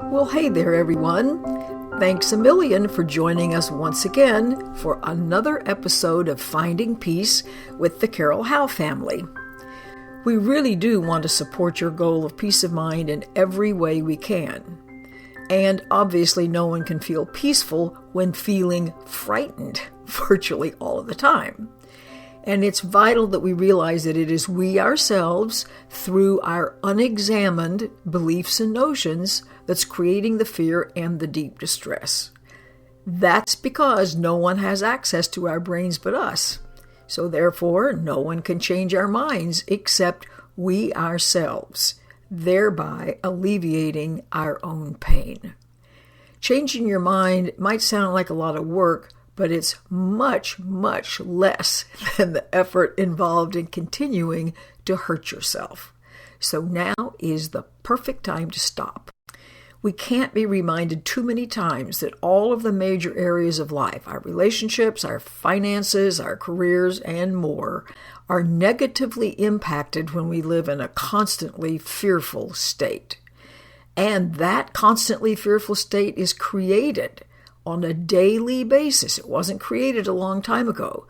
Well, hey there, everyone. Thanks a million for joining us once again for another episode of Finding Peace with the Carol Howe family. We really do want to support your goal of peace of mind in every way we can. And obviously, no one can feel peaceful when feeling frightened virtually all of the time. And it's vital that we realize that it is we ourselves, through our unexamined beliefs and notions, that's creating the fear and the deep distress. That's because no one has access to our brains but us. So therefore, no one can change our minds except we ourselves, thereby alleviating our own pain. Changing your mind might sound like a lot of work, but it's much, much less than the effort involved in continuing to hurt yourself. So now is the perfect time to stop. We can't be reminded too many times that all of the major areas of life, our relationships, our finances, our careers, and more, are negatively impacted when we live in a constantly fearful state. And that constantly fearful state is created on a daily basis. It wasn't created a long time ago.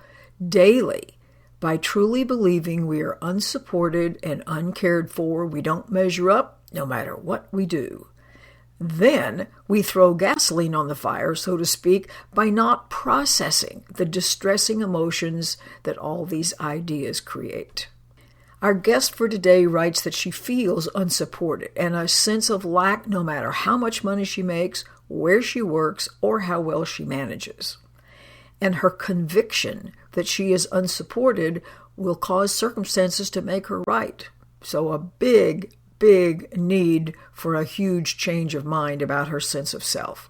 Daily, by truly believing we are unsupported and uncared for, we don't measure up no matter what we do. Then we throw gasoline on the fire, so to speak, by not processing the distressing emotions that all these ideas create. Our guest for today writes that she feels unsupported and a sense of lack no matter how much money she makes, where she works, or how well she manages. And her conviction that she is unsupported will cause circumstances to make her right. So a big need for a huge change of mind about her sense of self.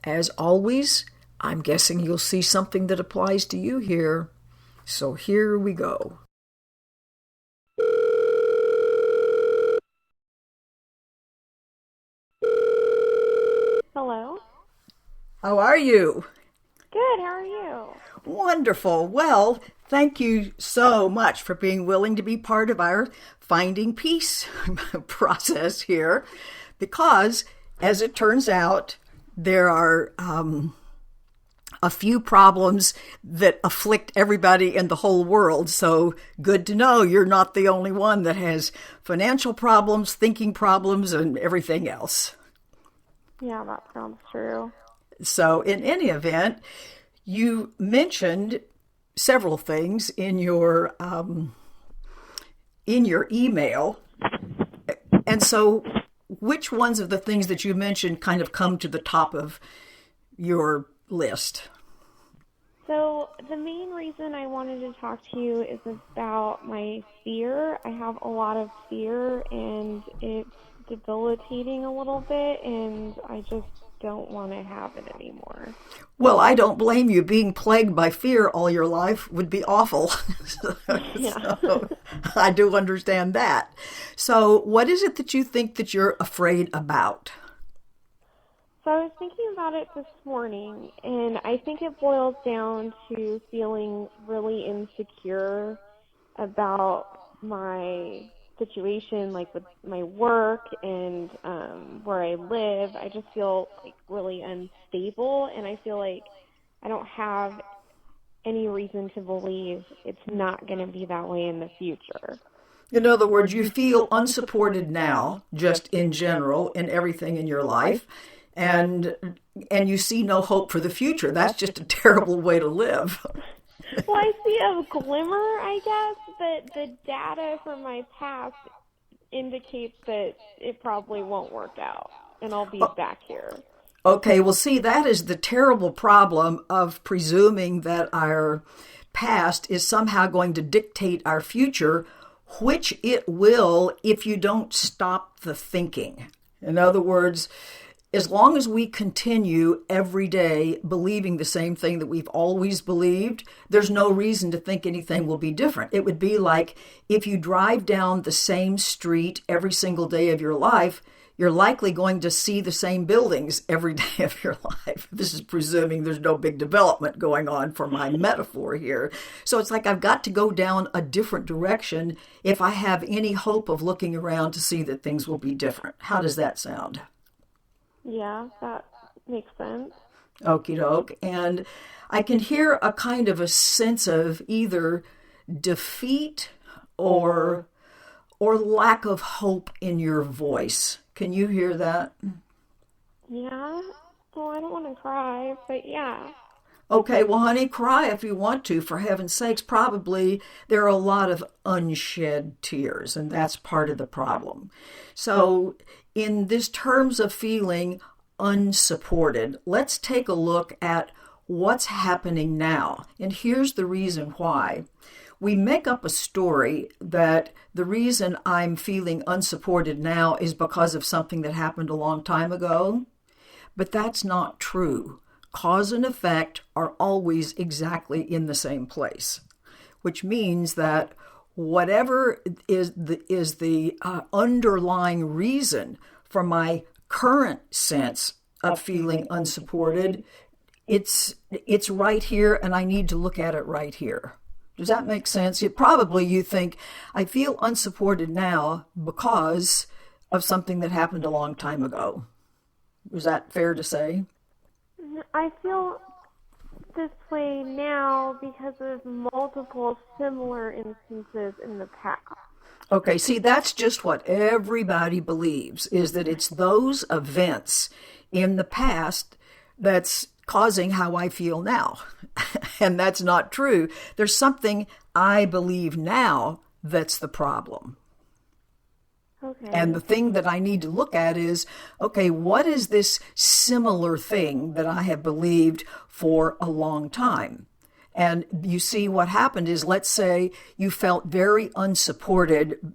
As always, I'm guessing you'll see something that applies to you here. So here we go. Hello. How are you? Good, how are you? Wonderful. Well, thank you so much for being willing to be part of our Finding Peace process here, because, as it turns out, there are a few problems that afflict everybody in the whole world. So good to know you're not the only one that has financial problems, thinking problems, and everything else. Yeah, that sounds true. So in any event, you mentioned several things in your email. And so which ones of the things that you mentioned kind of come to the top of your list? So the main reason I wanted to talk to you is about my fear. I have a lot of fear, and it's debilitating a little bit, and I just don't want to have it anymore. Well, I don't blame you. Being plagued by fear all your life would be awful. Yeah. So I do understand that. So what is it that you think that you're afraid about? So I was thinking about it this morning, and I think it boils down to feeling really insecure about my situation, like with my work and where I live. I just feel like really unstable, and I feel like I don't have any reason to believe it's not going to be that way in the future. In other words, you feel unsupported now, just in general, in everything in your life, and you see no hope for the future. That's just a terrible way to live. Well, I see a glimmer, I guess, but the data from my past indicates that it probably won't work out, and I'll be back here. Okay, well, see, that is the terrible problem of presuming that our past is somehow going to dictate our future, which it will if you don't stop the thinking. In other words, as long as we continue every day believing the same thing that we've always believed, there's no reason to think anything will be different. It would be like if you drive down the same street every single day of your life, you're likely going to see the same buildings every day of your life. This is presuming there's no big development going on for my metaphor here. So it's like I've got to go down a different direction if I have any hope of looking around to see that things will be different. How does that sound? Yeah, that makes sense. Okie doke. And I can hear a kind of a sense of either defeat or lack of hope in your voice. Can you hear that? Yeah. Well, I don't want to cry, but yeah. Okay, well, honey, cry if you want to, for heaven's sakes. Probably there are a lot of unshed tears, and that's part of the problem. So, in this terms of feeling unsupported, let's take a look at what's happening now. And here's the reason why. We make up a story that the reason I'm feeling unsupported now is because of something that happened a long time ago, but that's not true. Cause and effect are always exactly in the same place, which means that whatever is the underlying reason for my current sense of feeling unsupported, it's right here, and I need to look at it right here. Does that make sense? You think, I feel unsupported now because of something that happened a long time ago. Is that fair to say? I feel this way now because of multiple similar instances in the past. Okay, see, that's just what everybody believes, is that it's those events in the past that's causing how I feel now. And that's not true. There's something I believe now that's the problem. Okay. And the thing that I need to look at is, okay, what is this similar thing that I have believed for a long time? And you see what happened is, let's say you felt very unsupported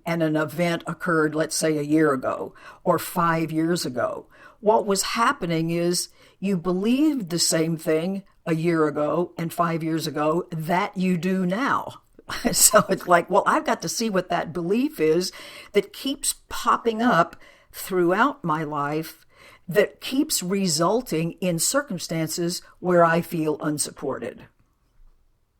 and an event occurred, let's say a year ago or 5 years ago. What was happening is you believed the same thing a year ago and 5 years ago that you do now. So it's like, well, I've got to see what that belief is that keeps popping up throughout my life, that keeps resulting in circumstances where I feel unsupported.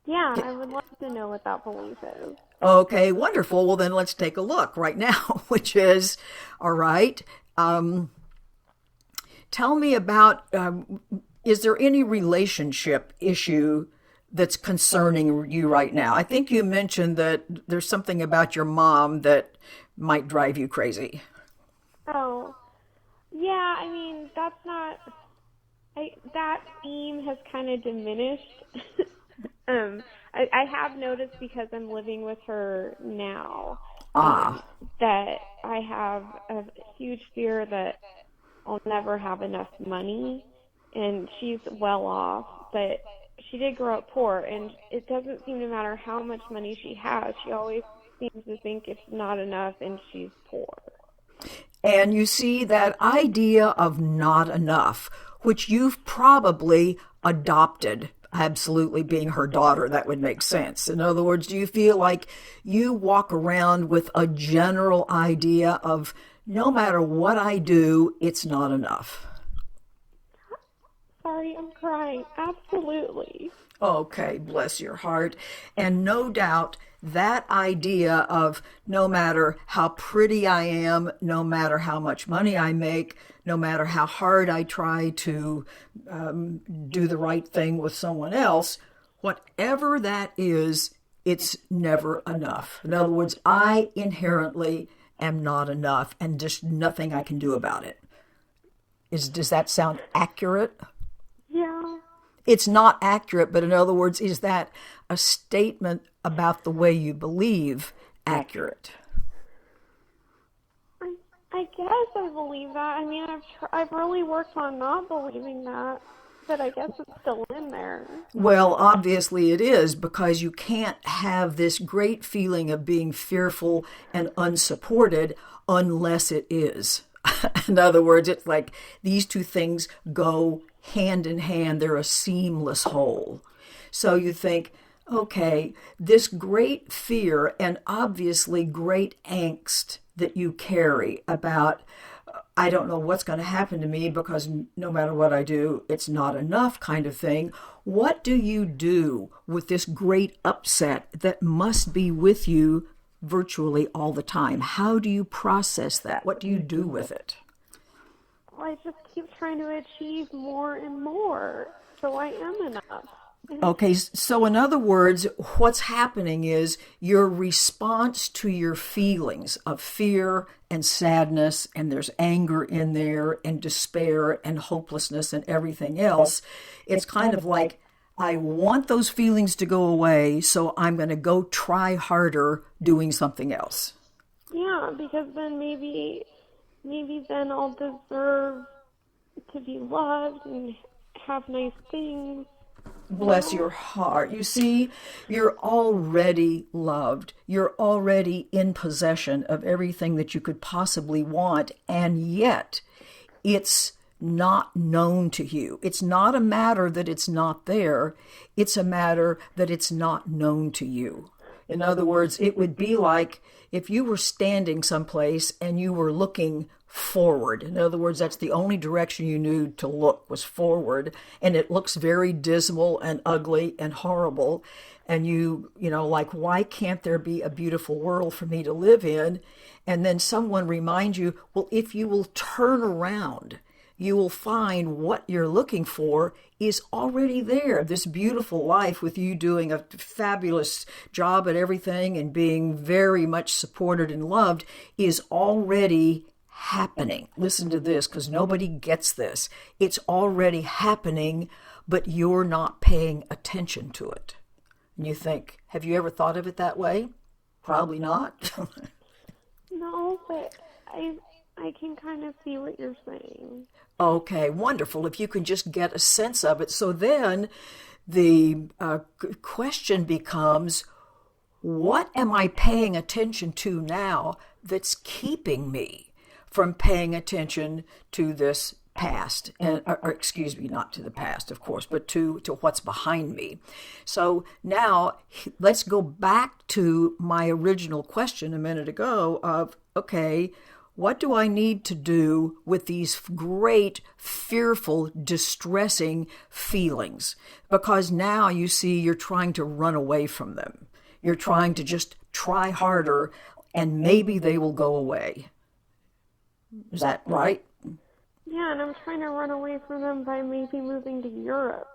Yeah, I would love to know what that belief is. Okay, wonderful. Well, then let's take a look right now, which is, all right, tell me about, is there any relationship issue that's concerning you right now? I think you mentioned that there's something about your mom that might drive you crazy. Oh, yeah, I mean, that theme has kind of diminished. I have noticed because I'm living with her now that I have a huge fear that I'll never have enough money, and she's well off, but she did grow up poor, and it doesn't seem to matter how much money she has. She always seems to think it's not enough, and she's poor. And you see that idea of not enough, which you've probably adopted, absolutely being her daughter, that would make sense. In other words, do you feel like you walk around with a general idea of no matter what I do, it's not enough? Sorry, I'm crying. Absolutely. Okay, bless your heart. And no doubt that idea of no matter how pretty I am, no matter how much money I make, no matter how hard I try to do the right thing with someone else, whatever that is, it's never enough. In other words, I inherently am not enough, and just nothing I can do about it. Does that sound accurate? Yeah. It's not accurate, but in other words, is that a statement about the way you believe accurate? I guess I believe that. I mean, I've really worked on not believing that, but I guess it's still in there. Well, obviously it is, because you can't have this great feeling of being fearful and unsupported unless it is. In other words, it's like these two things go hand in hand. They're a seamless whole. So you think, okay, this great fear and obviously great angst that you carry about, I don't know what's going to happen to me because no matter what I do, it's not enough kind of thing. What do you do with this great upset that must be with you virtually all the time? How do you process that? What do you do with it? I just keep trying to achieve more and more, so I am enough. Okay, so in other words, what's happening is your response to your feelings of fear and sadness, and there's anger in there, and despair and hopelessness and everything else. It's kind of like, I want those feelings to go away, so I'm going to go try harder doing something else. Yeah, because then maybe then I'll deserve to be loved and have nice things. Bless your heart. You see, you're already loved. You're already in possession of everything that you could possibly want, and yet it's not known to you. It's not a matter that it's not there. It's a matter that it's not known to you. In other words, it would be like if you were standing someplace and you were looking forward. In other words, that's the only direction you knew to look was forward, and it looks very dismal and ugly and horrible. And you know, like, why can't there be a beautiful world for me to live in? And then someone reminds you, well, if you will turn around, you will find what you're looking for is already there. This beautiful life with you doing a fabulous job at everything and being very much supported and loved is already happening. Listen to this, because nobody gets this. It's already happening, but you're not paying attention to it. And you think, have you ever thought of it that way? Probably not. No, but I can kind of see what you're saying. Okay, wonderful. If you can just get a sense of it. So then the question becomes, what am I paying attention to now that's keeping me from paying attention to this past? And, or excuse me, not to the past, of course, but to what's behind me. So now let's go back to my original question a minute ago of, okay, what do I need to do with these great, fearful, distressing feelings? Because now you see you're trying to run away from them. You're trying to just try harder, and maybe they will go away. Is that right? Yeah, and I'm trying to run away from them by maybe moving to Europe.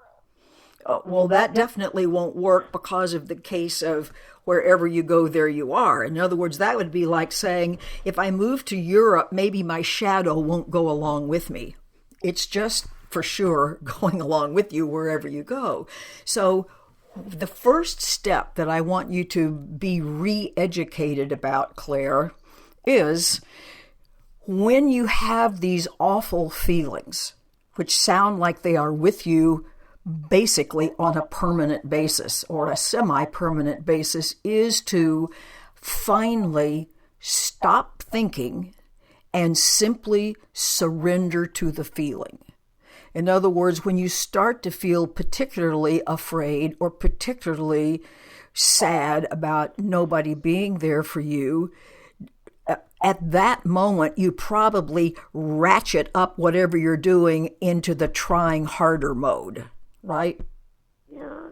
Well, that definitely won't work because of the case of wherever you go, there you are. In other words, that would be like saying, if I move to Europe, maybe my shadow won't go along with me. It's just for sure going along with you wherever you go. So the first step that I want you to be re-educated about, Claire, is when you have these awful feelings, which sound like they are with you basically on a permanent basis or a semi-permanent basis, is to finally stop thinking and simply surrender to the feeling. In other words, when you start to feel particularly afraid or particularly sad about nobody being there for you, at that moment, you probably ratchet up whatever you're doing into the trying harder mode, right? Yeah.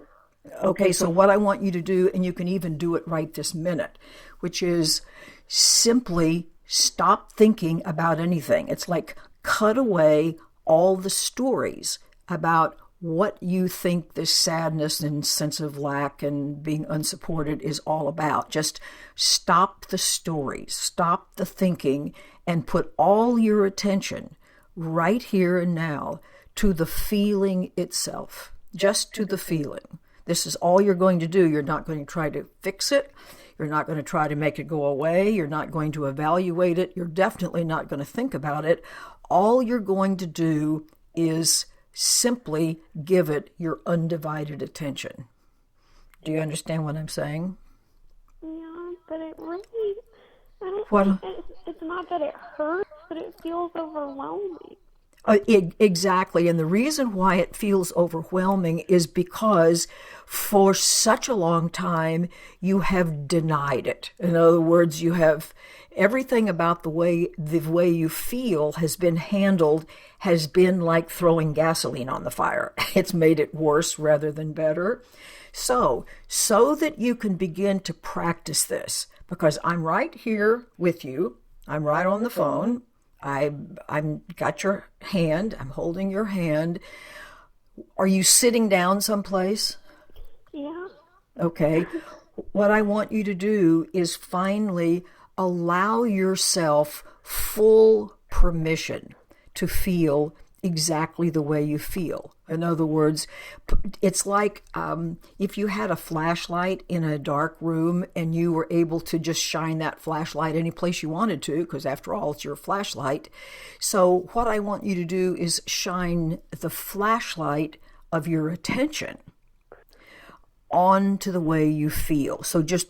Okay, so what I want you to do, and you can even do it right this minute, which is simply stop thinking about anything. It's like cut away all the stories about what you think this sadness and sense of lack and being unsupported is all about. Just stop the stories, stop the thinking, and put all your attention right here and now to the feeling itself, just to the feeling. This is all you're going to do. You're not going to try to fix it. You're not going to try to make it go away. You're not going to evaluate it. You're definitely not going to think about it. All you're going to do is simply give it your undivided attention. Do you understand what I'm saying? Yeah, but it really, I don't think it's not that it hurts, but it feels overwhelming. Exactly. And the reason why it feels overwhelming is because for such a long time, you have denied it. In other words, you have everything about the way you feel has been handled has been like throwing gasoline on the fire. It's made it worse rather than better. So that you can begin to practice this, because I'm right here with you. I'm right on the phone. I'm got your hand. I'm holding your hand. Are you sitting down someplace? Yeah. Okay. What I want you to do is finally allow yourself full permission to feel exactly the way you feel. In other words, it's like if you had a flashlight in a dark room and you were able to just shine that flashlight any place you wanted to, because after all, it's your flashlight. So what I want you to do is shine the flashlight of your attention onto the way you feel. So just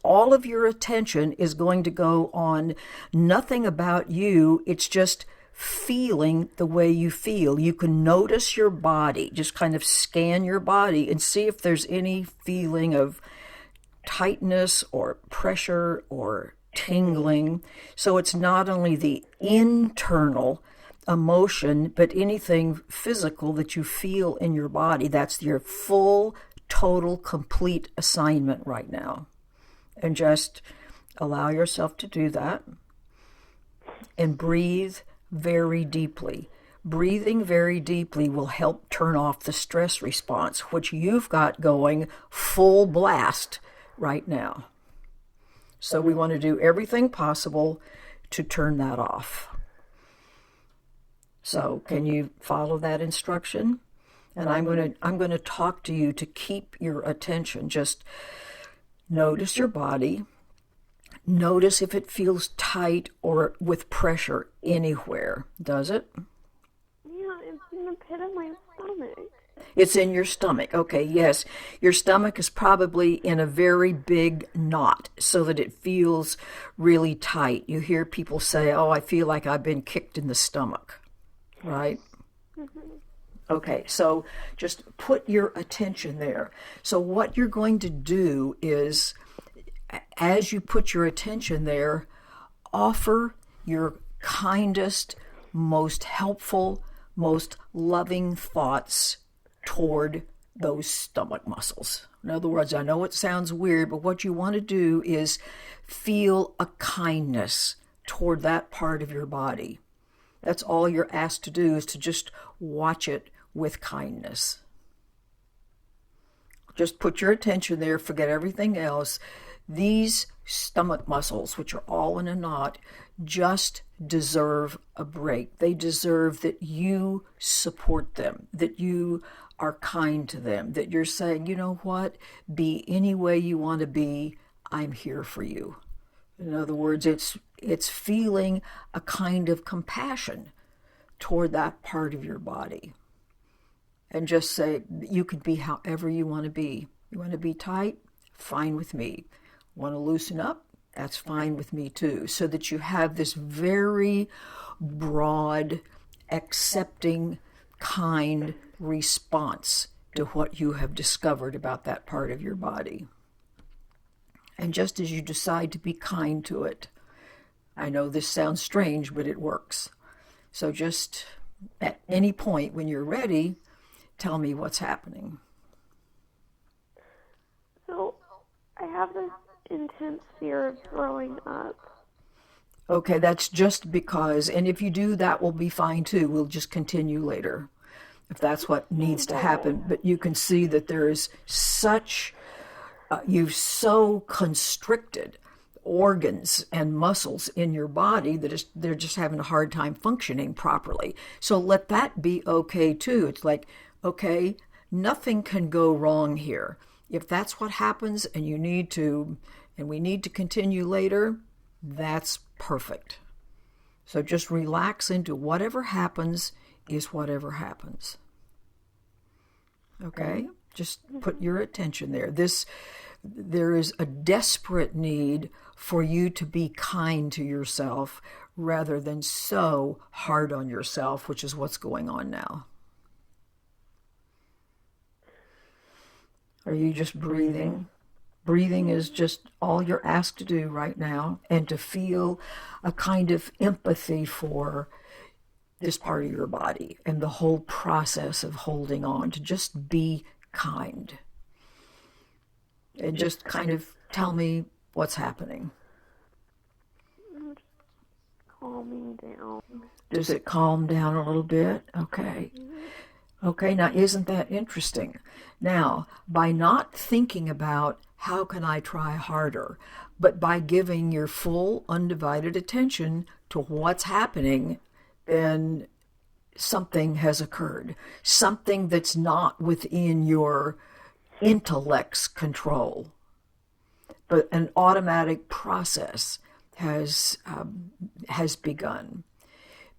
all of your attention is going to go on nothing about you. It's just feeling the way you feel. You can notice your body, just kind of scan your body and see if there's any feeling of tightness or pressure or tingling. So it's not only the internal emotion, but anything physical that you feel in your body. That's your full, total, complete assignment right now. And just allow yourself to do that and breathe very deeply. Breathing very deeply will help turn off the stress response, which you've got going full blast right now. So we want to do everything possible to turn that off. So can you follow that instruction? And I'm going to talk to you to keep your attention. Just notice your body. Notice if it feels tight or with pressure anywhere. Does it? Yeah, it's in the pit of my stomach. It's in your stomach. Okay, yes. Your stomach is probably in a very big knot so that it feels really tight. You hear people say, oh, I feel like I've been kicked in the stomach, right? Mm-hmm. Okay, so just put your attention there. So what you're going to do is, as you put your attention there, offer your kindest, most helpful, most loving thoughts toward those stomach muscles. In other words, I know it sounds weird, but what you want to do is feel a kindness toward that part of your body. That's all you're asked to do, is to just watch it with kindness. Just put your attention there, forget everything else. These stomach muscles, which are all in a knot, just deserve a break. They deserve that you support them, that you are kind to them, that you're saying, you know what, be any way you want to be, I'm here for you. In other words, it's feeling a kind of compassion toward that part of your body. And just say, you could be however you want to be. You want to be tight? Fine with me. Want to loosen up? That's fine with me too. So that you have this very broad, accepting, kind response to what you have discovered about that part of your body. And just as you decide to be kind to it, I know this sounds strange, but it works. So just at any point when you're ready, tell me what's happening. So I have this intense fear of throwing up. Okay, that's just because, and if you do, that will be fine too. We'll just continue later if that's what needs to happen. But you can see that there is such, you've so constricted organs and muscles in your body that they're just having a hard time functioning properly. So let that be okay too. It's like, okay, nothing can go wrong here. If that's what happens and we need to continue later, that's perfect. So just relax into whatever happens is whatever happens. Okay? Just put your attention there. There is a desperate need for you to be kind to yourself rather than so hard on yourself, which is what's going on now. Are you just breathing? Breathing is just all you're asked to do right now, and to feel a kind of empathy for this part of your body and the whole process of holding on, to just be kind. And just kind of tell me what's happening. I'm just calming down. Does it calm down a little bit? Okay. Okay, now isn't that interesting? Now, by not thinking about how can I try harder, but by giving your full undivided attention to what's happening, then something has occurred. Something that's not within your intellect's control. But an automatic process has begun.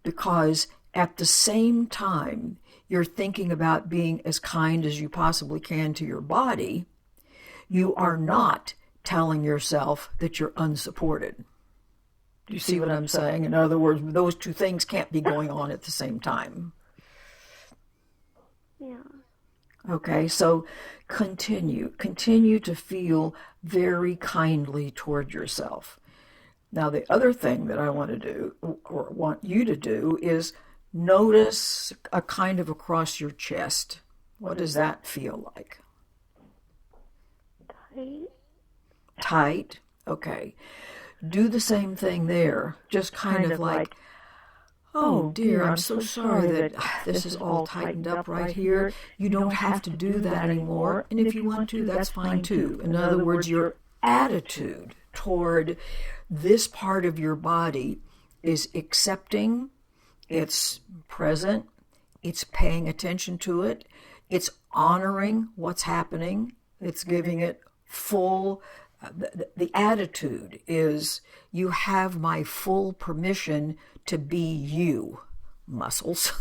Because at the same time, you're thinking about being as kind as you possibly can to your body, you are not telling yourself that you're unsupported. Do you see what I'm saying? In other words, those two things can't be going on at the same time. Yeah. Okay, so continue to feel very kindly toward yourself. Now, the other thing that I want to do, or want you to do, is notice a kind of across your chest. What does that feel like? Tight. Tight? Okay. Do the same thing there. Just kind of like, oh dear, I'm so sorry that this is all tightened up right here. You don't have to do that anymore. And if you want to, that's fine too. In other words, your attitude toward this part of your body is accepting, it's present, it's paying attention to it, it's honoring what's happening, it's giving it full. The attitude is, you have my full permission to be you, muscles.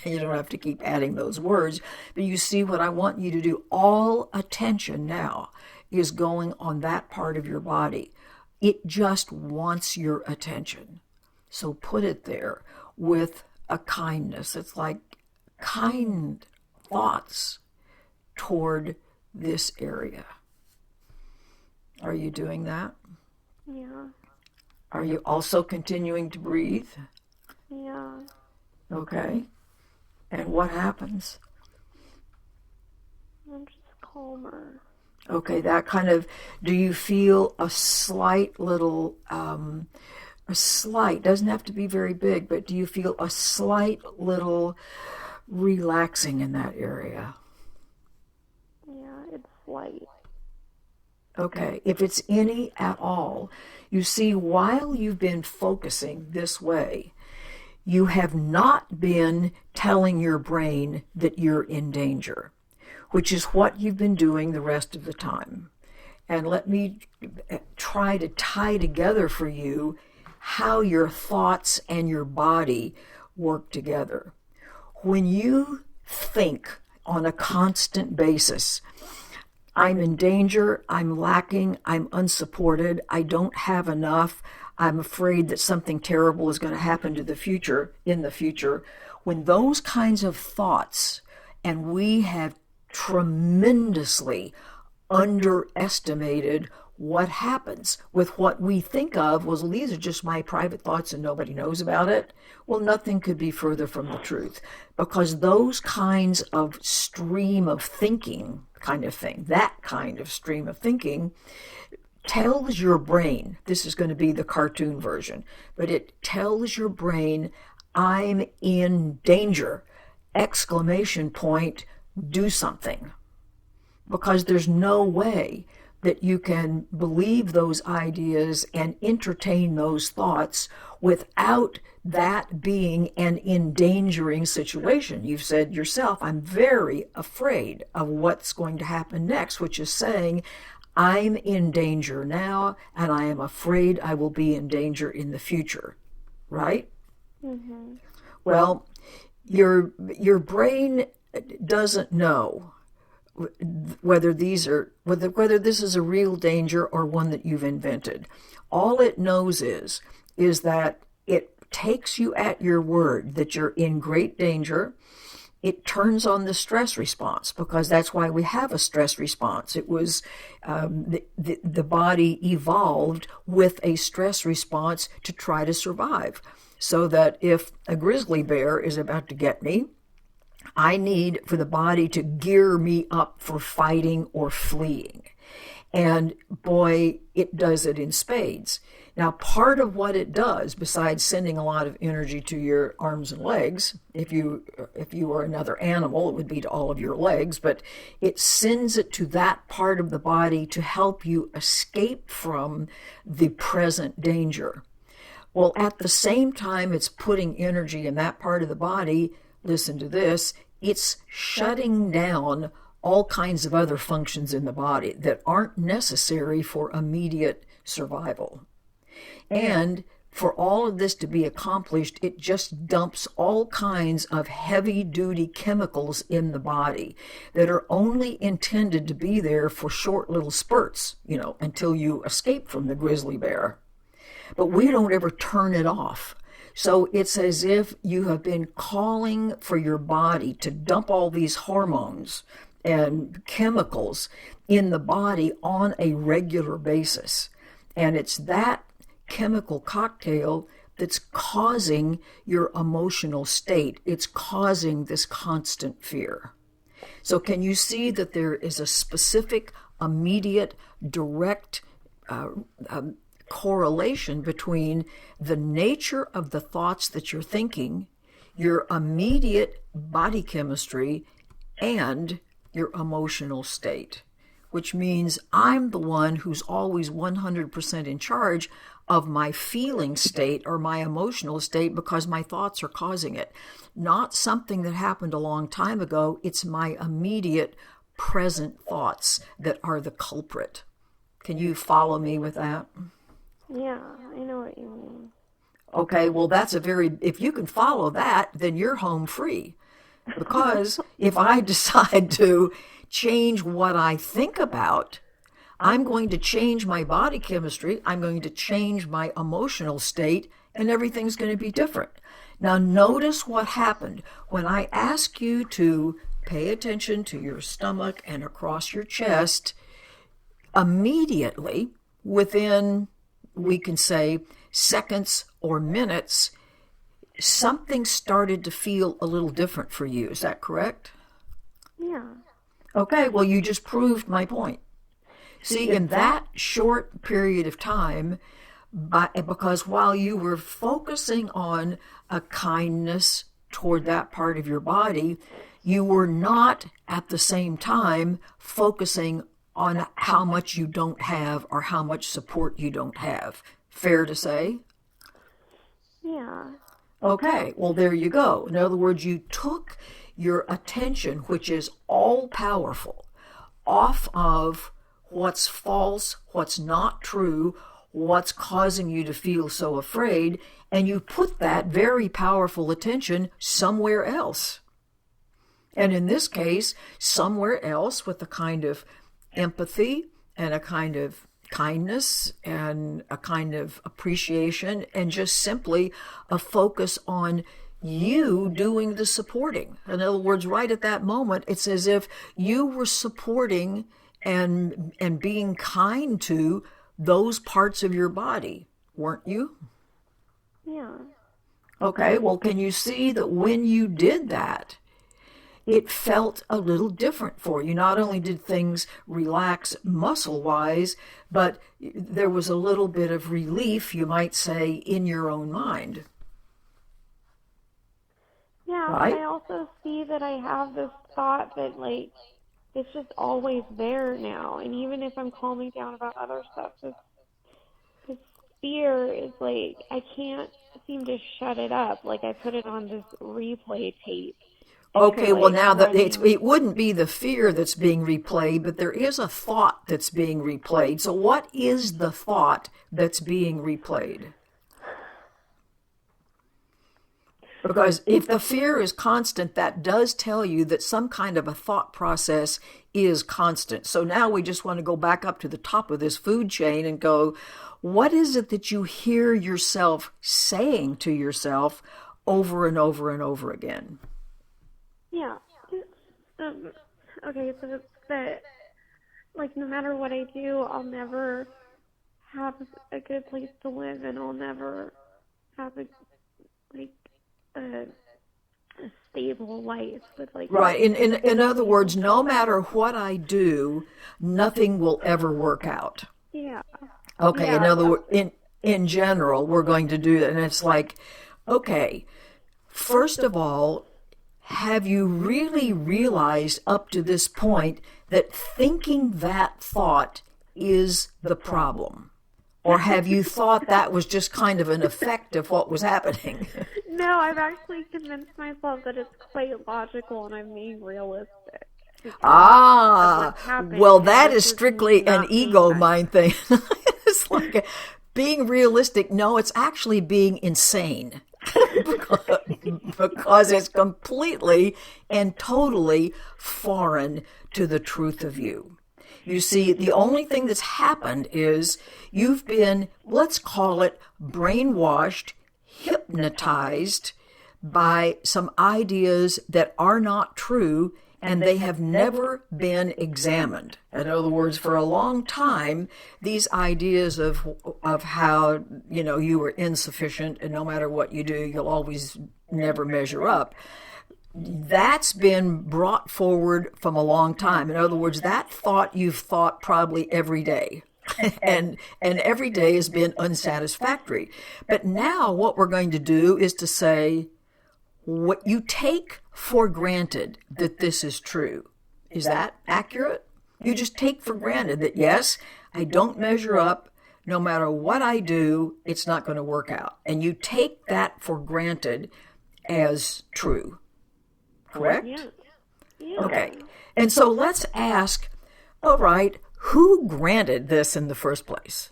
You don't have to keep adding those words, but you see what I want you to do. All attention now is going on that part of your body. It just wants your attention. So put it there with a kindness. It's like kind thoughts toward this area. Are you doing that? Yeah. Are you also continuing to breathe? Yeah. Okay. And what happens? I'm just calmer. Okay, that kind of, do you feel a slight little, doesn't have to be very big, but do you feel a slight little relaxing in that area? Yeah, it's slight. Okay, if it's any at all, you see, while you've been focusing this way, you have not been telling your brain that you're in danger, which is what you've been doing the rest of the time. And let me try to tie together for you how your thoughts and your body work together. When you think on a constant basis, I'm in danger, I'm lacking, I'm unsupported, I don't have enough, I'm afraid that something terrible is going to happen in the future, when those kinds of thoughts, and we have tremendously underestimated what happens with what we think of, well, these are just my private thoughts and nobody knows about it. Well, nothing could be further from the truth, because those kinds of stream of thinking kind of thing, that kind of stream of thinking tells your brain, this is going to be the cartoon version, but it tells your brain, I'm in danger, exclamation point, do something. Because there's no way that you can believe those ideas and entertain those thoughts without that being an endangering situation. You've said yourself, I'm very afraid of what's going to happen next, which is saying, I'm in danger now, and I am afraid I will be in danger in the future, right? Mm-hmm. Well, your brain doesn't know whether this is a real danger or one that you've invented. All it knows is that it takes you at your word that you're in great danger. It turns on the stress response, because that's why we have a stress response. It was the body evolved with a stress response to try to survive, so that if a grizzly bear is about to get me, I need for the body to gear me up for fighting or fleeing. And boy, it does it in spades. Now, part of what it does, besides sending a lot of energy to your arms and legs, if you were another animal, it would be to all of your legs, but it sends it to that part of the body to help you escape from the present danger. Well, at the same time it's putting energy in that part of the body, listen to this, it's shutting down all kinds of other functions in the body that aren't necessary for immediate survival. And for all of this to be accomplished, it just dumps all kinds of heavy-duty chemicals in the body that are only intended to be there for short little spurts, until you escape from the grizzly bear. But we don't ever turn it off. So it's as if you have been calling for your body to dump all these hormones and chemicals in the body on a regular basis. And it's that chemical cocktail that's causing your emotional state. It's causing this constant fear. So can you see that there is a specific, immediate, direct correlation between the nature of the thoughts that you're thinking, your immediate body chemistry, and your emotional state? Which means I'm the one who's always 100% in charge of my feeling state or my emotional state because my thoughts are causing it. Not something that happened a long time ago. It's my immediate present thoughts that are the culprit. Can you follow me with that? Yeah, I know what you mean. Okay, well, if you can follow that, then you're home free. Because if I decide to change what I think about, I'm going to change my body chemistry, I'm going to change my emotional state, and everything's going to be different. Now, notice what happened when I ask you to pay attention to your stomach and across your chest. Immediately, within, we can say, seconds or minutes, something started to feel a little different for you. Is that correct? Yeah. Okay, well, you just proved my point. See, in that short period of time, because while you were focusing on a kindness toward that part of your body, you were not at the same time focusing on how much you don't have or how much support you don't have. Fair to say? Yeah. Okay, well, there you go. In other words, you took your attention, which is all-powerful, off of what's false, what's not true, what's causing you to feel so afraid, and you put that very powerful attention somewhere else. And in this case, somewhere else with a kind of empathy and a kind of kindness and a kind of appreciation and just simply a focus on you doing the supporting. In other words, right at that moment, it's as if you were supporting and being kind to those parts of your body, weren't you? Yeah. Okay, well, can you see that when you did that, it felt a little different for you? Not only did things relax muscle-wise, but there was a little bit of relief, you might say, in your own mind. Yeah, right? I also see that I have this thought that, like, it's just always there now. And even if I'm calming down about other stuff, this fear is like, I can't seem to shut it up. Like, I put it on this replay tape. Okay, well, now that it wouldn't be the fear that's being replayed, but there is a thought that's being replayed. So what is the thought that's being replayed? Because if the fear is constant, that does tell you that some kind of a thought process is constant. So now we just want to go back up to the top of this food chain and go, what is it that you hear yourself saying to yourself over and over and over again? Yeah. Okay, so it's that, like, no matter what I do, I'll never have a good place to live, and I'll never have a stable life with, like... Right. In other words, no matter what I do, nothing will ever work out. Yeah. Okay. Yeah. In other words, in general, we're going to do that. And it's like, okay, first of all, have you really realized up to this point that thinking that thought is the problem? Or have you thought that was just kind of an effect of what was happening? No, I've actually convinced myself that it's quite logical and I'm being realistic. Well, that is strictly an ego mind thing. It's like being realistic. No, it's actually being insane. Because it's completely and totally foreign to the truth of you. You see, the only thing that's happened is you've been, let's call it, brainwashed, hypnotized by some ideas that are not true, and they have never been examined. In other words, for a long time, these ideas of how, you were insufficient and no matter what you do, you'll always never measure up, that's been brought forward from a long time. In other words, that thought you've thought probably every day. and every day has been unsatisfactory. But now what we're going to do is to say, what you take for granted that this is true. Is that accurate? You just take for granted that, yes, I don't measure up. No matter what I do, it's not going to work out. And you take that for granted as true. Correct? Yeah. Okay. And so let's ask, all right, who granted this in the first place?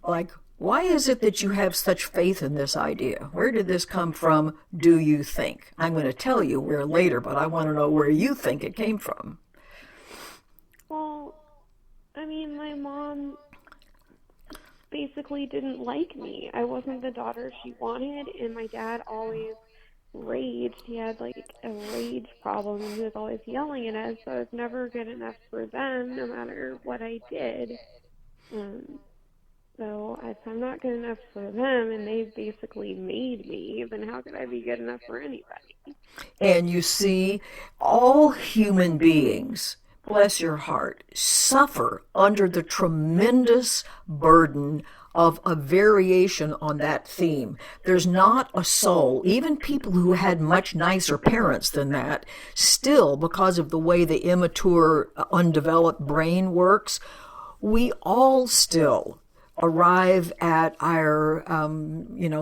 Like, why is it that you have such faith in this idea? Where did this come from, do you think? I'm going to tell you where later, but I want to know where you think it came from. Well, I mean, my mom basically didn't like me. I wasn't the daughter she wanted, and my dad always raged. He had like a rage problem, and he was always yelling at us, so I was never good enough for them, no matter what I did. So if I'm not good enough for them, and they basically made me, then how could I be good enough for anybody? And you see, all human beings, bless your heart, suffer under the tremendous burden of a variation on that theme. There's not a soul, even people who had much nicer parents than that, still, because of the way the immature, undeveloped brain works, we all still arrive at our,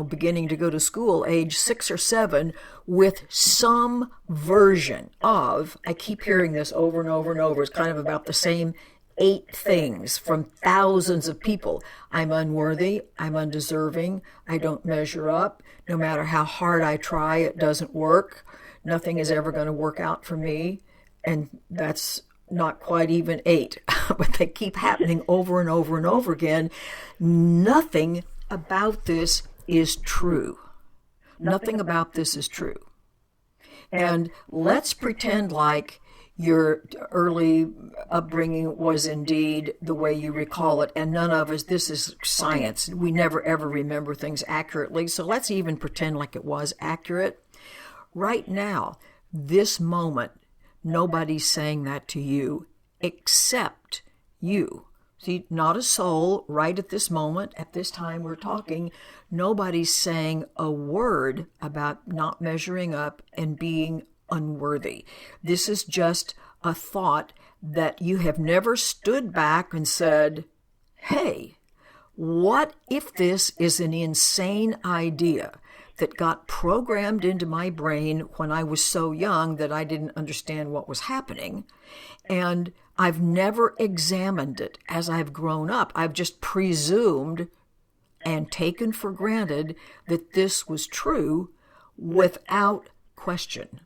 beginning to go to school, age 6 or 7, with some version of, I keep hearing this over and over and over, it's kind of about the same 8 things from thousands of people. I'm unworthy, I'm undeserving, I don't measure up, no matter how hard I try, it doesn't work, nothing is ever going to work out for me, and that's not quite even 8, but they keep happening over and over and over again. Nothing about this is true. Nothing about this is true. And let's pretend like your early upbringing was indeed the way you recall it, and none of us, this is science, we never ever remember things accurately, so let's even pretend like it was accurate. Right now, this moment, nobody's saying that to you except you. See, not a soul right at this moment, at this time we're talking. Nobody's saying a word about not measuring up and being unworthy. This is just a thought that you have never stood back and said, hey, what if this is an insane idea that got programmed into my brain when I was so young that I didn't understand what was happening, and I've never examined it as I've grown up. I've just presumed and taken for granted that this was true without question.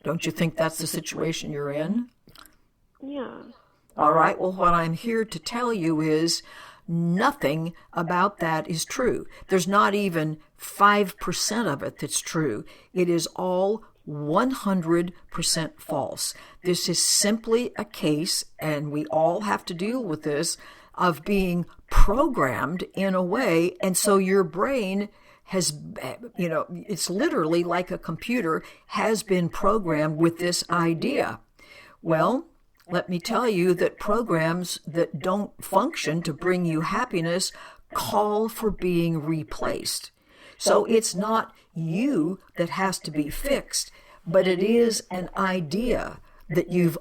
Don't you think that's the situation you're in? Yeah. All right, well, what I'm here to tell you is nothing about that is true. There's not even 5% of it that's true. It is all 100% false. This is simply a case, and we all have to deal with this, of being programmed in a way, and so your brain has, it's literally like a computer, has been programmed with this idea. Well, let me tell you that programs that don't function to bring you happiness call for being replaced. So it's not you that has to be fixed, but it is an idea that you've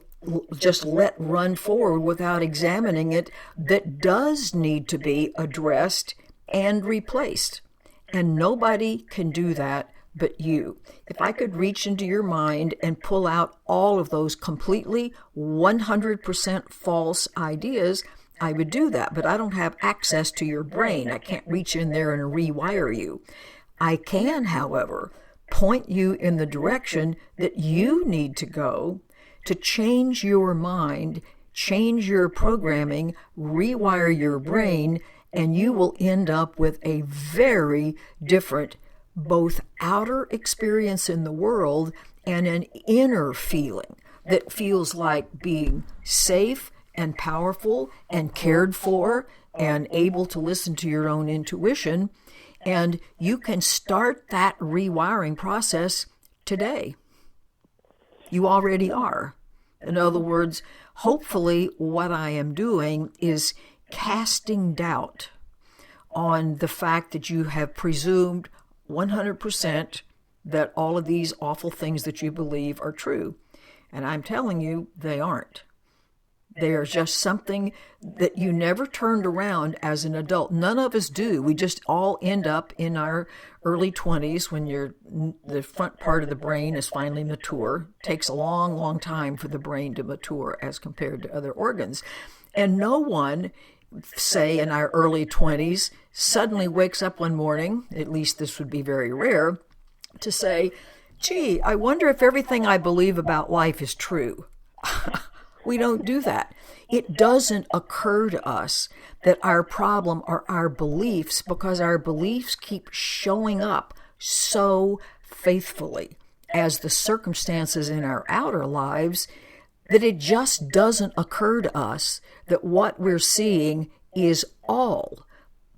just let run forward without examining it that does need to be addressed and replaced. And nobody can do that but you. If I could reach into your mind and pull out all of those completely 100% false ideas, I would do that. But I don't have access to your brain. I can't reach in there and rewire you. I can, however, point you in the direction that you need to go to change your mind, change your programming, rewire your brain, and you will end up with a very different both outer experience in the world and an inner feeling that feels like being safe and powerful and cared for and able to listen to your own intuition. And you can start that rewiring process today. You already are. In other words, hopefully what I am doing is casting doubt on the fact that you have presumed 100% that all of these awful things that you believe are true. And I'm telling you, they aren't. They are just something that you never turned around as an adult. None of us do. We just all end up in our early 20s when the front part of the brain is finally mature. It takes a long, long time for the brain to mature as compared to other organs. And no one, say in our early 20s, suddenly wakes up one morning, at least this would be very rare, to say, gee, I wonder if everything I believe about life is true. We don't do that. It doesn't occur to us that our problem are our beliefs because our beliefs keep showing up so faithfully as the circumstances in our outer lives that it just doesn't occur to us that what we're seeing is all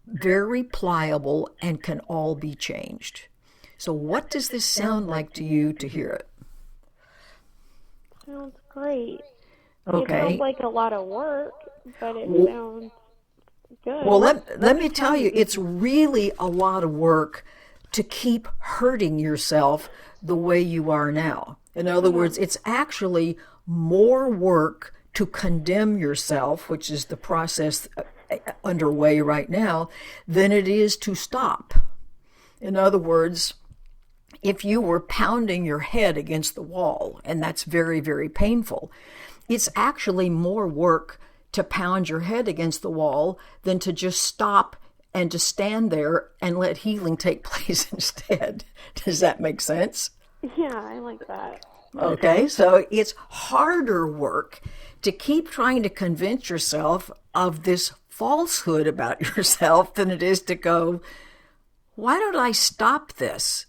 very pliable and can all be changed. So what does this sound like to you to hear it? Sounds great. Okay. It sounds like a lot of work, but it sounds good. Well, let me tell you, it's really a lot of work to keep hurting yourself the way you are now. In other words, it's actually more work to condemn yourself, which is the process underway right now, than it is to stop. In other words, if you were pounding your head against the wall, and that's very, very painful, it's actually more work to pound your head against the wall than to just stop and to stand there and let healing take place instead. Does that make sense? Yeah, I like that. Okay, so it's harder work to keep trying to convince yourself of this falsehood about yourself than it is to go, why don't I stop this?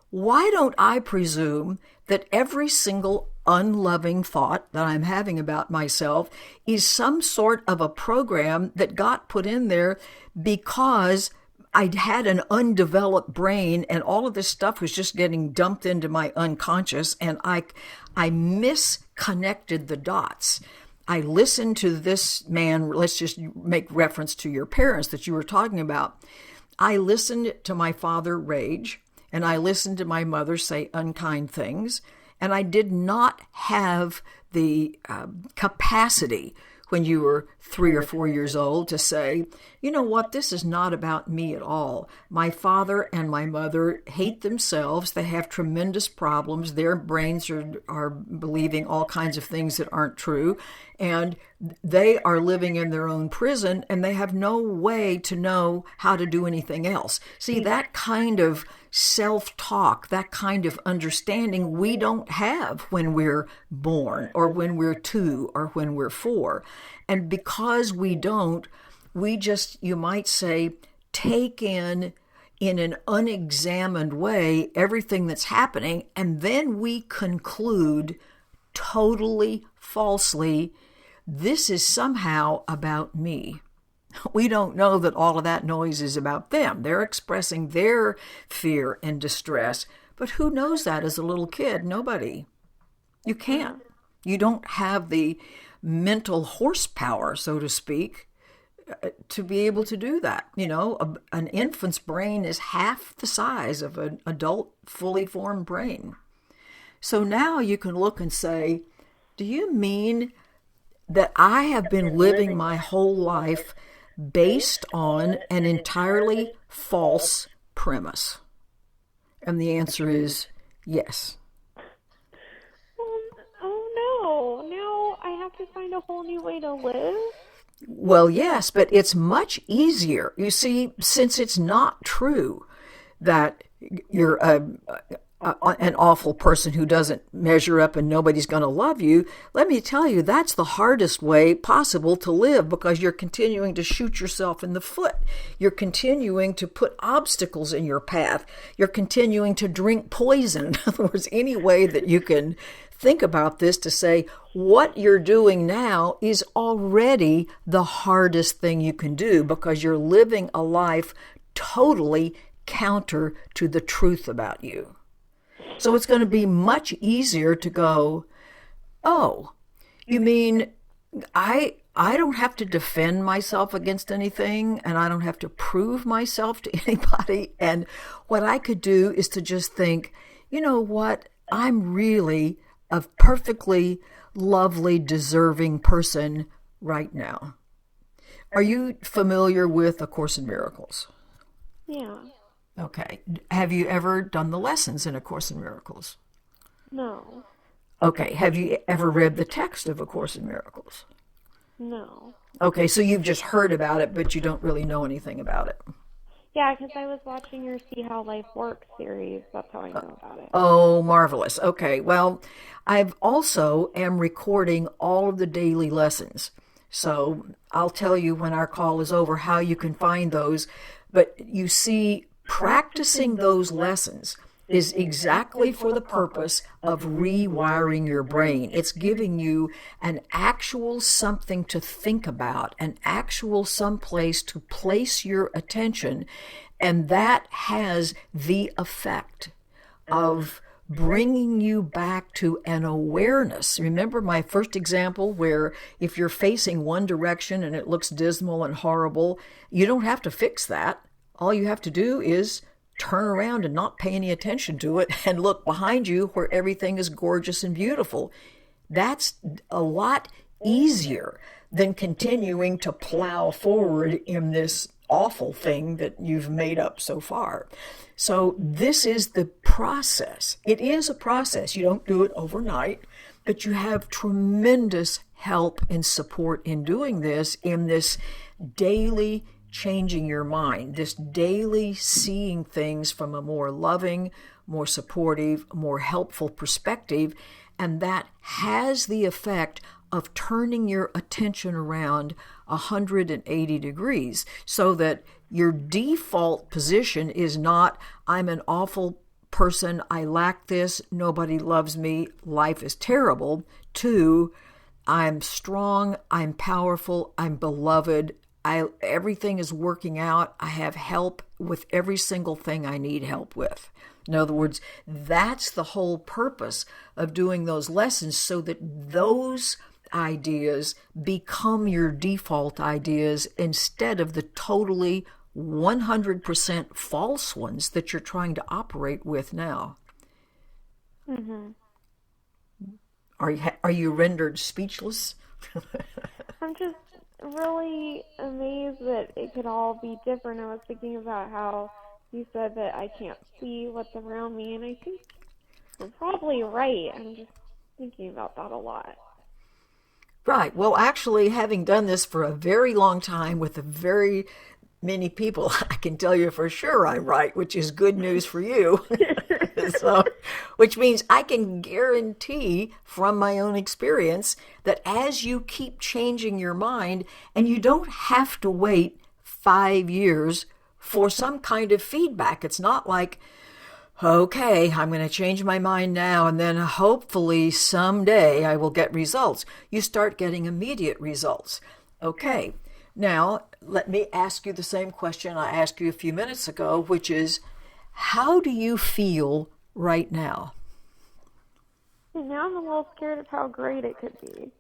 Why don't I presume that every single unloving thought that I'm having about myself is some sort of a program that got put in there because I had an undeveloped brain and all of this stuff was just getting dumped into my unconscious, and I misconnected the dots. I listened to this man, let's just make reference to your parents that you were talking about. I listened to my father rage, and I listened to my mother say unkind things, and I did not have the capacity when you were 3 or 4 years old to say, you know what, this is not about me at all. My father and my mother hate themselves. They have tremendous problems. Their brains are believing all kinds of things that aren't true. And they are living in their own prison, and they have no way to know how to do anything else. See, that kind of self-talk, that kind of understanding we don't have when we're born or when we're 2 or when we're 4. And because we don't, we just, you might say, take in an unexamined way everything that's happening, and then we conclude totally falsely, this is somehow about me. We don't know that all of that noise is about them. They're expressing their fear and distress. But who knows that as a little kid? Nobody. You can't. You don't have the mental horsepower, so to speak, to be able to do that. An infant's brain is half the size of an adult fully formed brain. So now you can look and say, do you mean that I have been living my whole life based on an entirely false premise? And the answer is yes. Oh no, now I have to find a whole new way to live? Well, yes, but it's much easier. You see, since it's not true that you're an awful person who doesn't measure up and nobody's going to love you, let me tell you, that's the hardest way possible to live, because you're continuing to shoot yourself in the foot. You're continuing to put obstacles in your path. You're continuing to drink poison. In other words, any way that you can think about this to say what you're doing now is already the hardest thing you can do, because you're living a life totally counter to the truth about you. So it's going to be much easier to go, oh, you mean I don't have to defend myself against anything, and I don't have to prove myself to anybody. And what I could do is to just think, you know what, I'm really a perfectly lovely, deserving person right now. Are you familiar with A Course in Miracles? Yeah. Okay. Have you ever done the lessons in A Course in Miracles? No. Okay. Have you ever read the text of A Course in Miracles? No. Okay, so you've just heard about it, but you don't really know anything about it. Yeah, because I was watching your See How Life Works series. That's how I know about it. Oh, marvelous. Okay, well, I've also am recording all of the daily lessons. So I'll tell you when our call is over how you can find those. But you see, practicing those lessons is exactly for the purpose of rewiring your brain. It's giving you an actual something to think about, an actual someplace to place your attention, and that has the effect of bringing you back to an awareness. Remember my first example where if you're facing one direction and it looks dismal and horrible, you don't have to fix that. All you have to do is turn around and not pay any attention to it and look behind you where everything is gorgeous and beautiful. That's a lot easier than continuing to plow forward in this awful thing that you've made up so far. So this is the process. It is a process. You don't do it overnight, but you have tremendous help and support in doing this, in this daily changing your mind, this daily seeing things from a more loving, more supportive, more helpful perspective, and that has the effect of turning your attention around 180 degrees so that your default position is not, I'm an awful person, I lack this, nobody loves me, life is terrible, to, I'm strong, I'm powerful, I'm beloved, everything is working out. I have help with every single thing I need help with. In other words, that's the whole purpose of doing those lessons, so that those ideas become your default ideas instead of the totally 100% false ones that you're trying to operate with now. Mm-hmm. Are you rendered speechless? I'm just really amazed that it could all be different. I was thinking about how you said that I can't see what's around me, and I think you're probably right. I'm just thinking about that a lot. Right. Well, actually, having done this for a very long time with very many people, I can tell you for sure I'm right, which is good news for you. So, which means I can guarantee from my own experience that as you keep changing your mind, and you don't have to wait 5 years for some kind of feedback. It's not like, okay, I'm going to change my mind now, and then hopefully someday I will get results. You start getting immediate results. Okay, now let me ask you the same question I asked you a few minutes ago, which is, how do you feel right now? And now I'm a little scared of how great it could be.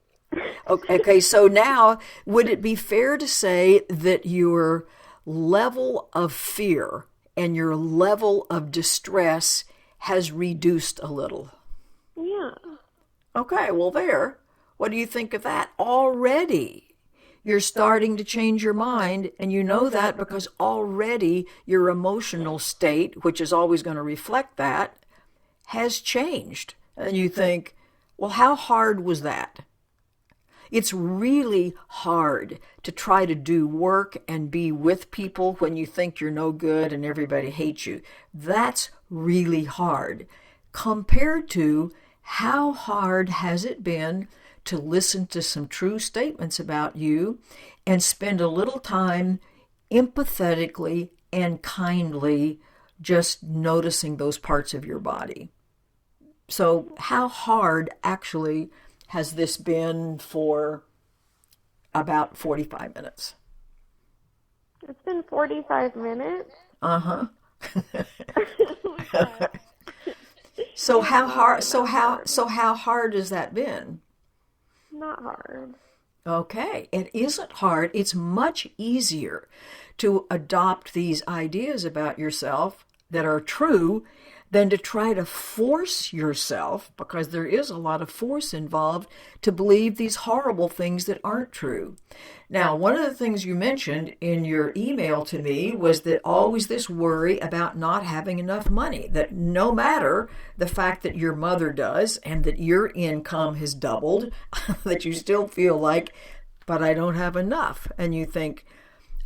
Okay, so now would it be fair to say that your level of fear and your level of distress has reduced a little? Yeah. Okay, well, there. What do you think of that? Already, you're starting to change your mind, and you know that because already your emotional state, which is always going to reflect that, has changed. And you think, well, how hard was that? It's really hard to try to do work and be with people when you think you're no good and everybody hates you. That's really hard compared to how hard has it been to listen to some true statements about you and spend a little time empathetically and kindly just noticing those parts of your body. So how hard actually has this been for about 45 minutes? It's been 45 minutes. Uh-huh. So how hard has that been? Not hard. Okay, it isn't hard. It's much easier to adopt these ideas about yourself that are true than to try to force yourself, because there is a lot of force involved, to believe these horrible things that aren't true. Now, one of the things you mentioned in your email to me was that always this worry about not having enough money, that no matter the fact that your mother does and that your income has doubled, that you still feel like, but I don't have enough. And you think,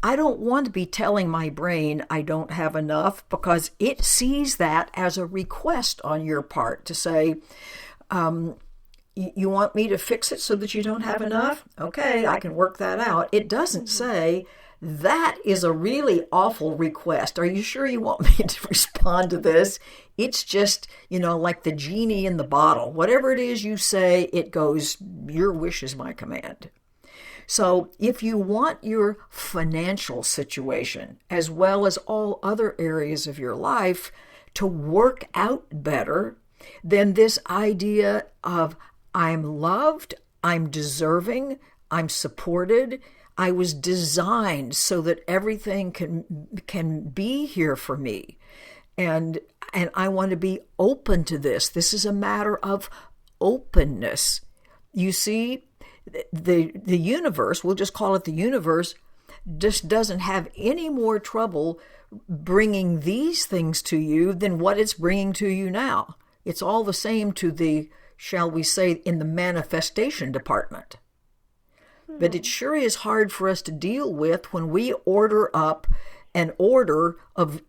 I don't want to be telling my brain I don't have enough, because it sees that as a request on your part to say, you want me to fix it so that you don't have enough? Okay, I can work that out. It doesn't say, that is a really awful request. Are you sure you want me to respond to this? It's just, like the genie in the bottle. Whatever it is you say, it goes, your wish is my command. So if you want your financial situation, as well as all other areas of your life, to work out better, then this idea of I'm loved, I'm deserving, I'm supported, I was designed so that everything can be here for me. And I want to be open to this. This is a matter of openness. You see, the universe, we'll just call it the universe, just doesn't have any more trouble bringing these things to you than what it's bringing to you now. It's all the same to the, shall we say, in the manifestation department. But it sure is hard for us to deal with when we order up an order of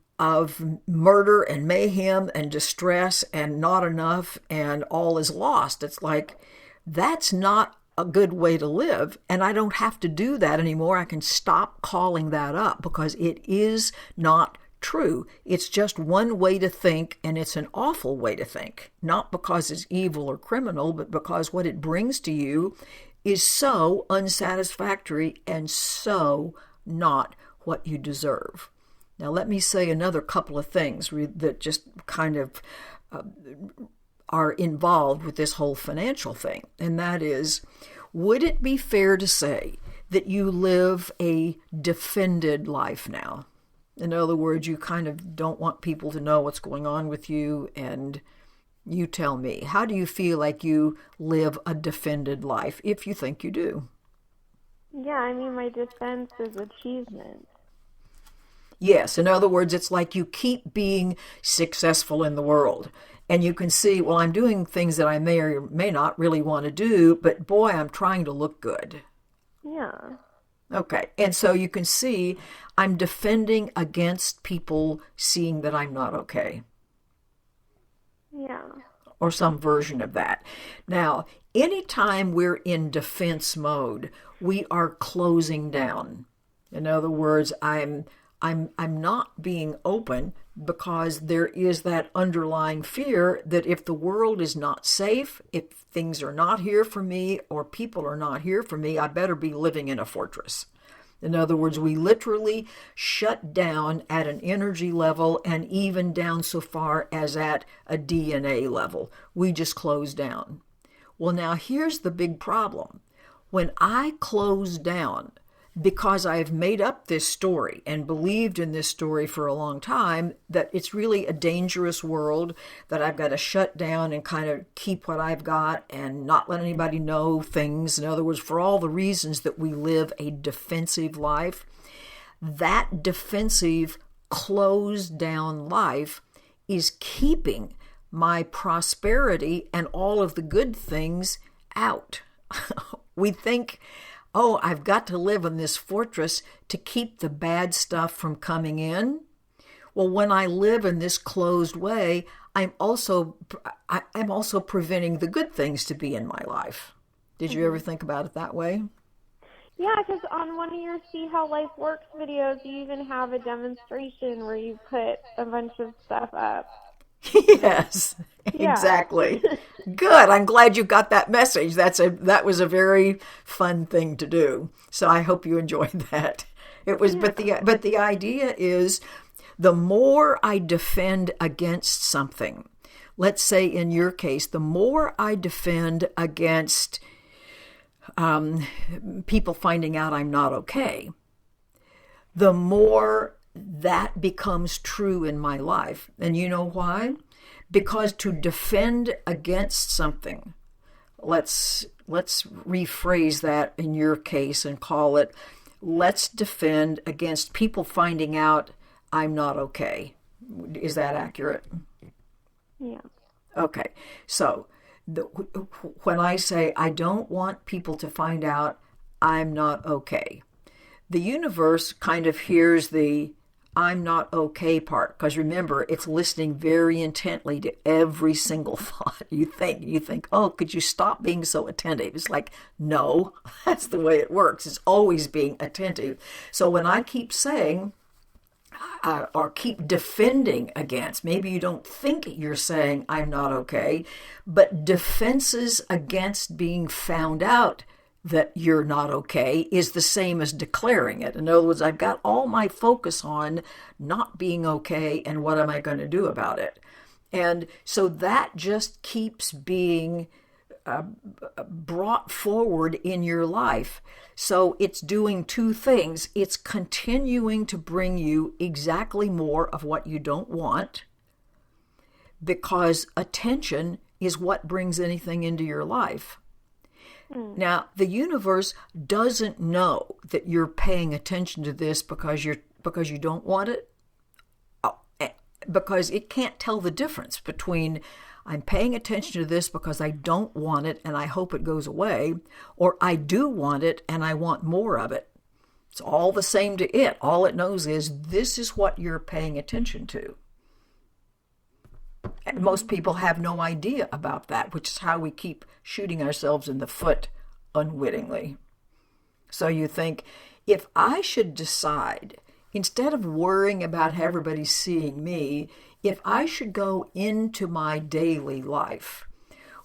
murder and mayhem and distress and not enough and all is lost. It's like, that's not a good way to live, and I don't have to do that anymore. I can stop calling that up because it is not true. It's just one way to think, and it's an awful way to think, not because it's evil or criminal, but because what it brings to you is so unsatisfactory and so not what you deserve. Now, let me say another couple of things that just kind of are involved with this whole financial thing, and that is, would it be fair to say that you live a defended life now? In other words, you kind of don't want people to know what's going on with you, and you tell me, how do you feel like you live a defended life, if you think you do? Yeah, I mean, my defense is achievement. Yes, in other words, it's like you keep being successful in the world. And you can see, well, I'm doing things that I may or may not really want to do, but boy, I'm trying to look good. Yeah. Okay, and so you can see I'm defending against people seeing that I'm not okay. Yeah. Or some version of that. Now, anytime we're in defense mode, we are closing down. In other words, I'm not being open because there is that underlying fear that if the world is not safe, if things are not here for me or people are not here for me, I better be living in a fortress. In other words, we literally shut down at an energy level and even down so far as at a DNA level. We just close down. Well, now here's the big problem. When I close down because I've made up this story and believed in this story for a long time, that it's really a dangerous world, that I've got to shut down and kind of keep what I've got and not let anybody know things. In other words, for all the reasons that we live a defensive life, that defensive, closed down life is keeping my prosperity and all of the good things out. We think, oh, I've got to live in this fortress to keep the bad stuff from coming in. Well, when I live in this closed way, I'm also preventing the good things to be in my life. Did you ever think about it that way? Yeah, because on one of your See How Life Works videos, you even have a demonstration where you put a bunch of stuff up. Yes, exactly. Good. I'm glad you got that message. That was a very fun thing to do. So I hope you enjoyed that. It was, yeah. but the idea is, the more I defend against something, let's say in your case, the more I defend against people finding out I'm not okay, the more that becomes true in my life. And you know why? Because to defend against something, let's rephrase that in your case and call it, let's defend against people finding out I'm not okay. Is that accurate? Yeah. Okay. So when I say I don't want people to find out I'm not okay, the universe kind of hears the I'm not okay part, because remember, it's listening very intently to every single thought you think, oh, could you stop being so attentive? It's like, no, that's the way it works. It's always being attentive. So when I keep saying, or keep defending against, maybe you don't think you're saying I'm not okay, but defenses against being found out that you're not okay is the same as declaring it. In other words, I've got all my focus on not being okay and what am I going to do about it. And so that just keeps being brought forward in your life. So it's doing two things. It's continuing to bring you exactly more of what you don't want, because attention is what brings anything into your life. Now, the universe doesn't know that you're paying attention to this because you don't want it, because it can't tell the difference between I'm paying attention to this because I don't want it and I hope it goes away, or I do want it and I want more of it. It's all the same to it. All it knows is this is what you're paying attention to. And most people have no idea about that, which is how we keep shooting ourselves in the foot unwittingly. So you think, if I should decide, instead of worrying about how everybody's seeing me, if I should go into my daily life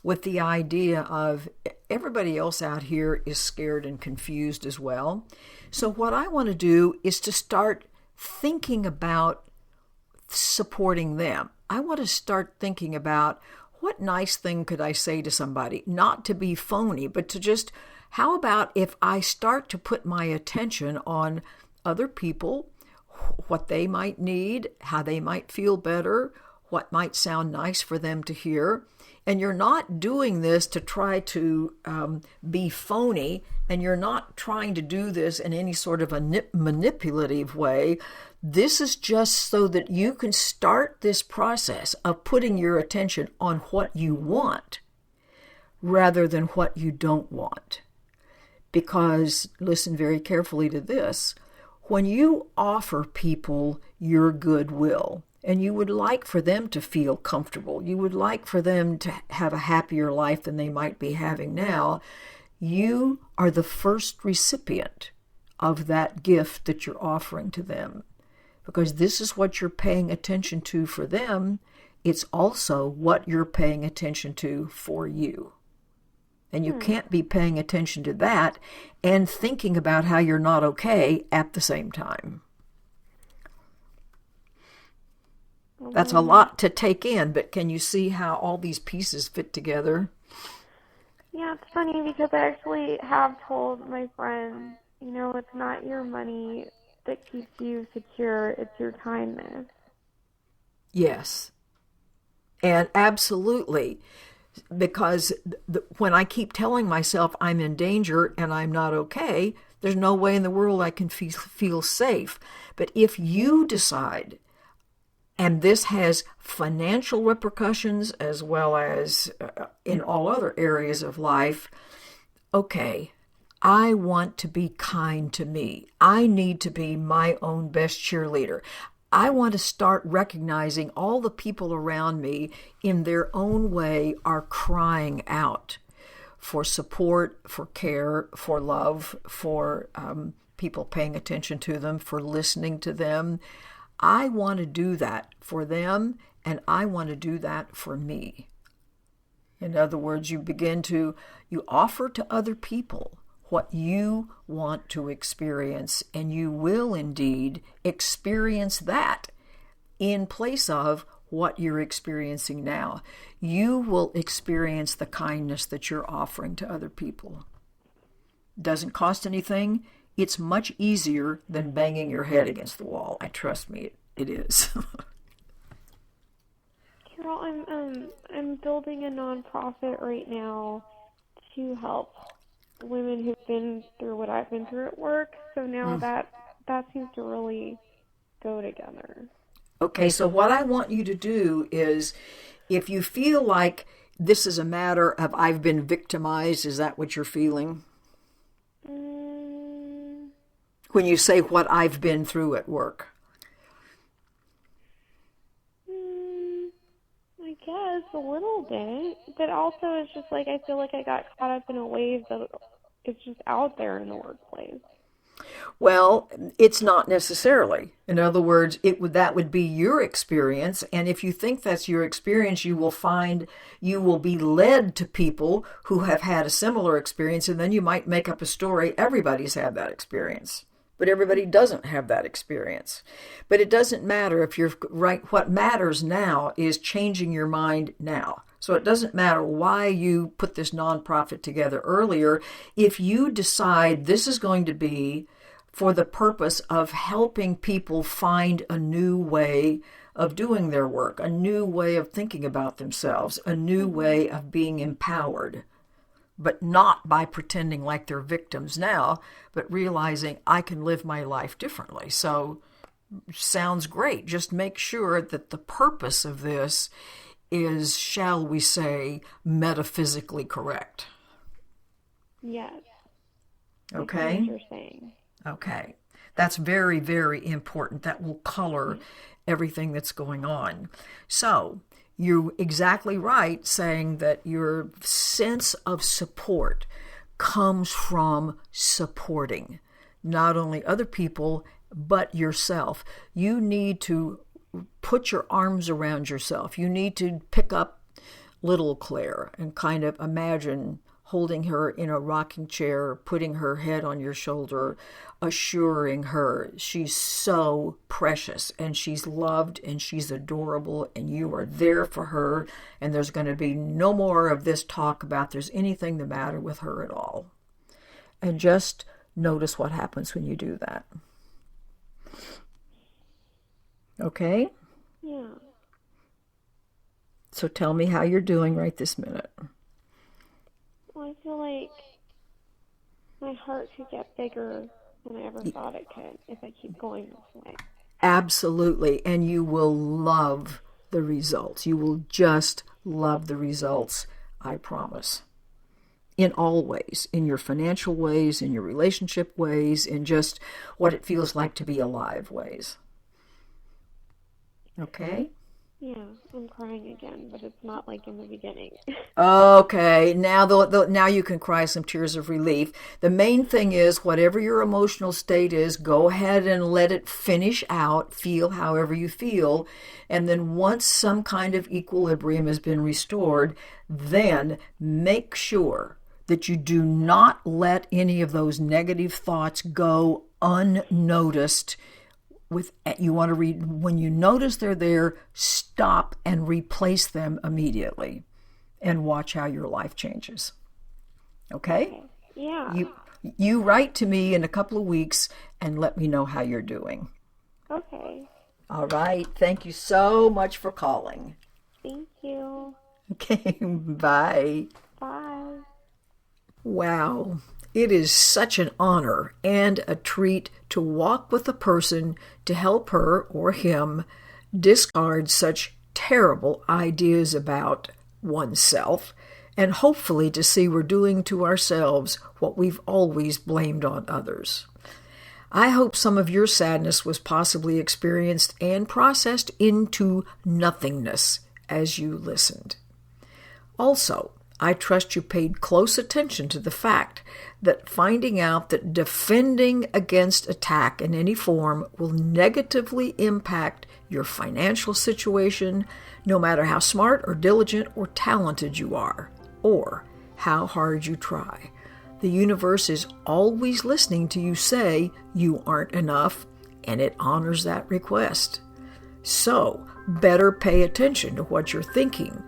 with the idea of everybody else out here is scared and confused as well. So what I want to do is to start thinking about supporting them. I want to start thinking about what nice thing could I say to somebody, not to be phony, but to just, how about if I start to put my attention on other people, what they might need, how they might feel better, what might sound nice for them to hear. And you're not doing this to try to be phony, and you're not trying to do this in any sort of a manipulative way. This is just so that you can start this process of putting your attention on what you want rather than what you don't want. Because, listen very carefully to this, when you offer people your goodwill, and you would like for them to feel comfortable, you would like for them to have a happier life than they might be having now, you are the first recipient of that gift that you're offering to them. Because this is what you're paying attention to for them. It's also what you're paying attention to for you. And you can't be paying attention to that and thinking about how you're not okay at the same time. That's a lot to take in, but can you see how all these pieces fit together? Yeah, it's funny because I actually have told my friend, it's not your money that keeps you secure, it's your kindness. Yes. And absolutely, because when I keep telling myself I'm in danger and I'm not okay, there's no way in the world I can feel safe. But if you decide, and this has financial repercussions as well as in all other areas of life, okay, I want to be kind to me. I need to be my own best cheerleader. I want to start recognizing all the people around me in their own way are crying out for support, for care, for love, for people paying attention to them, for listening to them. I want to do that for them, and I want to do that for me. In other words, you offer to other people what you want to experience, and you will indeed experience that in place of what you're experiencing now. You will experience the kindness that you're offering to other people. Doesn't cost anything. It's much easier than banging your head against the wall. Trust me, it is. Carol, I'm building a nonprofit right now to help women who've been through what I've been through at work. So now that seems to really go together. Okay, so what I want you to do is, if you feel like this is a matter of I've been victimized, is that what you're feeling? When you say what I've been through at work? I guess a little bit, but also it's just like I feel like I got caught up in a wave that it's just out there in the workplace. Well, it's not necessarily. In other words, that would be your experience, and if you think that's your experience, you will find you will be led to people who have had a similar experience, and then you might make up a story. Everybody's had that experience, but everybody doesn't have that experience. But it doesn't matter if you're right. What matters now is changing your mind now. So it doesn't matter why you put this nonprofit together earlier. If you decide this is going to be for the purpose of helping people find a new way of doing their work, a new way of thinking about themselves, a new way of being empowered, but not by pretending like they're victims now, but realizing I can live my life differently. So sounds great. Just make sure that the purpose of this is, shall we say, metaphysically correct. Yes. Okay? I know what you're saying. Okay. That's very, very important. That will color everything that's going on. So, you're exactly right saying that your sense of support comes from supporting not only other people, but yourself. You need to put your arms around yourself. You need to pick up little Claire and kind of imagine holding her in a rocking chair, putting her head on your shoulder, assuring her she's so precious and she's loved and she's adorable and you are there for her, and there's going to be no more of this talk about there's anything the matter with her at all. And just notice what happens when you do that. Okay? Yeah. So tell me how you're doing right this minute. Well, I feel like my heart could get bigger than I ever thought it could if I keep going this way. Absolutely. And you will love the results. You will just love the results, I promise. In all ways, in your financial ways, in your relationship ways, in just what it feels like to be alive ways. Okay? Yeah, I'm crying again, but it's not like in the beginning. Okay, now now you can cry some tears of relief. The main thing is, whatever your emotional state is, go ahead and let it finish out, feel however you feel, and then once some kind of equilibrium has been restored, then make sure that you do not let any of those negative thoughts go unnoticed. You want to read, when you notice they're there, stop and replace them immediately and watch how your life changes. Okay? Yeah. You write to me in a couple of weeks and let me know how you're doing. Okay. All right. Thank you so much for calling. Thank you. Okay. Bye. Bye. Wow. It is such an honor and a treat to walk with a person to help her or him discard such terrible ideas about oneself, and hopefully to see we're doing to ourselves what we've always blamed on others. I hope some of your sadness was possibly experienced and processed into nothingness as you listened. Also, I trust you paid close attention to the fact that finding out that defending against attack in any form will negatively impact your financial situation, no matter how smart or diligent or talented you are, or how hard you try. The universe is always listening to you say you aren't enough, and it honors that request. So, better pay attention to what you're thinking.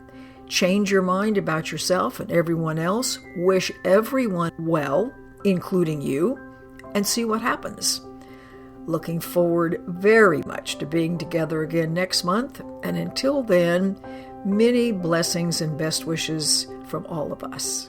Change your mind about yourself and everyone else, wish everyone well, including you, and see what happens. Looking forward very much to being together again next month, and until then, many blessings and best wishes from all of us.